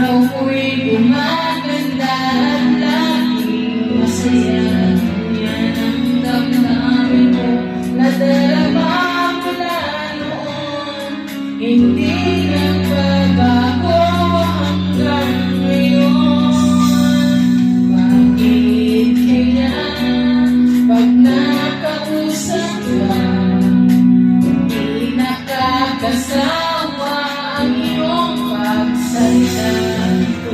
ako'y gumaganda at laging masaya. Yan ang damdamin ko, nadarama mula noon. Hindi nagbabago hanggang ngayon. Bakit kaya pag nakausap ka, di nakakasawa ang iyong pagsalita?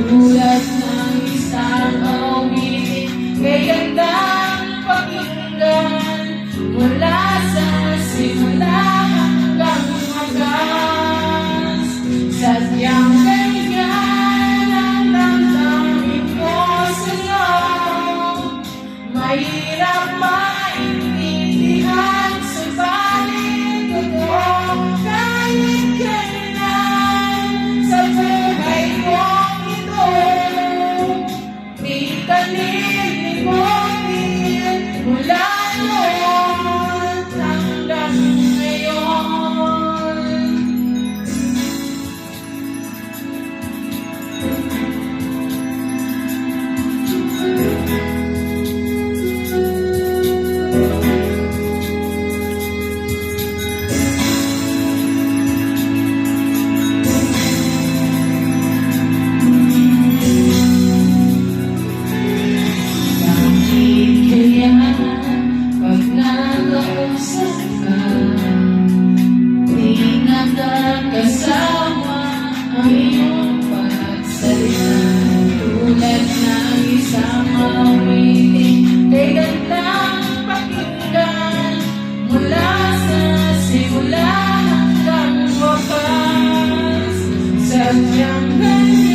Tulad ng isang awitin, kay gandang pakinggan, mula sa simula hanggang wakas. Sadyang ganyan ang damdamin ko sa'yo. Mahirap maintindihan, subalit totoo kahit kailan sa buhay kong ito. Di ka lilimutin mula noon hanggang ngayon. Pag nakausap ka, di nakakasawa ang iyong pagsalita. Tulad ng isang awitin, kay gandang pakinggan, mula sa simula hanggang wakas. Sadyang ganyan